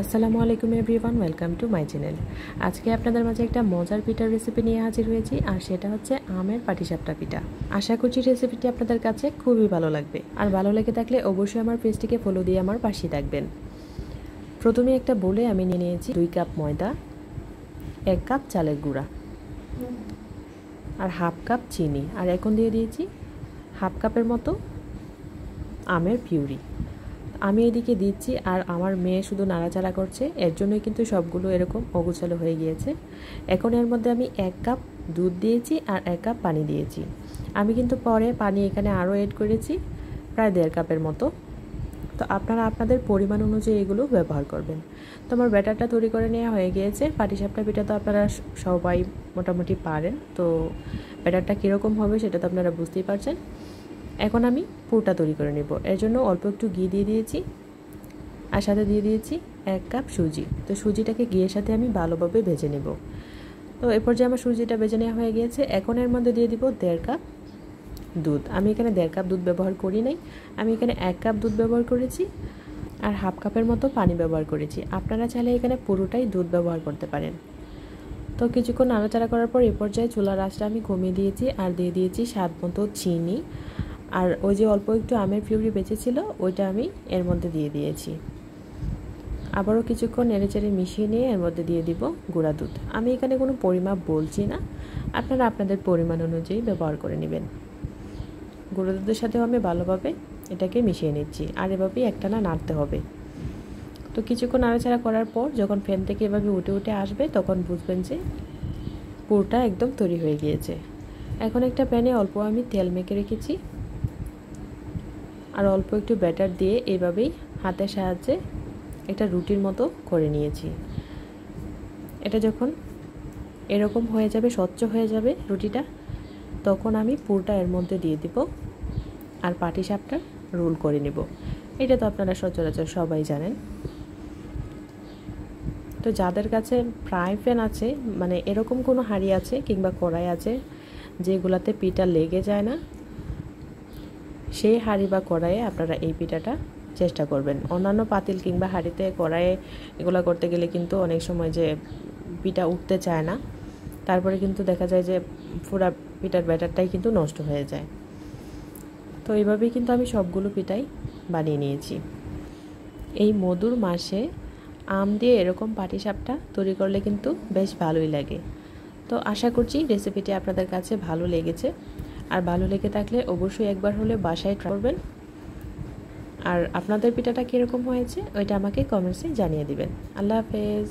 আসসালামু আলাইকুম everyone, welcome to my channel. আজকে আপনাদের মাঝে একটা মজার পিঠার রেসিপি নিয়ে হাজির হয়েছি, আর সেটা হচ্ছে আমের পাটিসাপটা পিঠা। আশা করছি রেসিপিটি আপনাদের কাছে খুবই ভালো লাগবে, আর ভালো লেগে থাকলে অবশ্যই আমার পেজটিকে ফলো দিয়ে আমার পাশেই থাকবেন। প্রথমে একটা বলে আমি নিয়ে নিয়েছি 2 কাপ ময়দা, 1 কাপ চালের গুঁড়া, আর হাফ কাপ চিনি, আর এখন দিয়ে দিয়েছি হাফ কাপের মতো আমের পিউরি। আমি এদিকে দিচ্ছি আর আমার মেয়ে শুধু নাড়াচাড়া করছে, এর জন্যই কিন্তু সবগুলো এরকম অগোছালো হয়ে গিয়েছে। এখন এর মধ্যে আমি 1 কাপ দুধ দিয়েছি আর 1 কাপ পানি দিয়েছি। আমি কিন্তু পরে পানি এখানে আরও অ্যাড করেছি, প্রায় 1.5 কাপের মতো। তো আপনারা আপনাদের পরিমাণ অনুযায়ী এগুলো ব্যবহার করবেন। তো আমার ব্যাটারটা তৈরি করে নেওয়া হয়ে গিয়েছে। পাটিসাপটা পিঠা তো আপনারা সবাই মোটামুটি পারেন, তো ব্যাটারটা কীরকম হবে সেটা তো আপনারা বুঝতেই পারছেন। এখন আমি পুরটা তৈরি করে নেব। এর জন্য অল্প একটু ঘি দিয়ে দিয়েছি, আর সাথে দিয়ে দিয়েছি 1 কাপ সুজি। তো সুজিটাকে ঘিয়ের সাথে আমি ভালোভাবে ভেজে নেব। তো এরপর যে আমার সুজিটা ভেজে নেওয়া হয়ে গিয়েছে, এখন এর মধ্যে দিয়ে দিব 1.5 কাপ দুধ। আমি এখানে 1.5 কাপ দুধ ব্যবহার করি নাই, আমি এখানে 1 কাপ দুধ ব্যবহার করেছি, আর হাফ কাপের মতো পানি ব্যবহার করেছি। আপনারা চাইলে এখানে পুরোটাই দুধ ব্যবহার করতে পারেন। তো কিছুক্ষণ নাড়াচাড়া করার পর এই পর্যায়ে চুলার আঁচটা আমি কমিয়ে দিয়েছি, আর দিয়ে দিয়েছি স্বাদ মতো চিনি, আর ওই যে অল্প একটু আমের পিউরি বেঁচেছিল ওইটা আমি এর মধ্যে দিয়ে দিয়েছি। আবারও কিছুক্ষণ নেড়েচেড়ে মিশিয়ে নিয়ে এর মধ্যে দিয়ে দিব গুঁড়া দুধ। আমি এখানে কোনো পরিমাপ বলছি না, আপনারা আপনাদের পরিমাণ অনুযায়ী ব্যবহার করে নেবেন। গুঁড়ো দুধের সাথেও আমি ভালোভাবে এটাকে মিশিয়ে নিচ্ছি, আর এভাবেই একটানা নাড়তে হবে। তো কিছুক্ষণ নাড়াচাড়া করার পর যখন ফ্যান থেকে এভাবে উঠে উঠে আসবে, তখন বুঝবেন যে পুরটা একদম তৈরি হয়ে গিয়েছে। এখন একটা প্যানে অল্প আমি তেল মেখে রেখেছি, আর অল্প একটু ব্যাটার দিয়ে এভাবেই হাতের সাহায্যে একটা রুটির মতো করে নিয়েছি। এটা যখন এরকম হয়ে যাবে, স্বচ্ছ হয়ে যাবে রুটিটা, তখন আমি পুরটা এর মধ্যে দিয়ে দিব, আর পাটিসাপটা রোল করে নেব। এটা তো আপনারা সচরাচর সবাই জানেন। তো যাদের কাছে ফ্রাই প্যান আছে, মানে এরকম কোনো হাঁড়ি আছে কিংবা কড়াই আছে যেগুলাতে পিঠা লেগে যায় না, সেই হাঁড়ি বা কড়াইয়ে আপনারা এই পিঠাটা চেষ্টা করবেন। অন্যান্য পাতিল কিংবা হাঁড়িতে কড়াইয়ে এগুলো করতে গেলে কিন্তু অনেক সময় যে পিঠা উঠতে চায় না, তারপরে কিন্তু দেখা যায় যে পুরা পিঠার ব্যাটারটাই কিন্তু নষ্ট হয়ে যায়। তো এইভাবেই কিন্তু আমি সবগুলো পিঠাই বানিয়ে নিয়েছি। এই মধুর মাসে আম দিয়ে এরকম পাটিসাপটা তৈরি করলে কিন্তু বেশ ভালোই লাগে। তো আশা করছি রেসিপিটি আপনাদের কাছে ভালো লেগেছে, আর ভালো লেগে থাকলে অবশ্যই একবার হলে বাসায় ট্রাই করবেন। আর আপনাদের পিঠাটা কীরকম হয়েছে ওইটা আমাকে কমেন্টসে জানিয়ে দিবেন। আল্লাহ হাফেজ।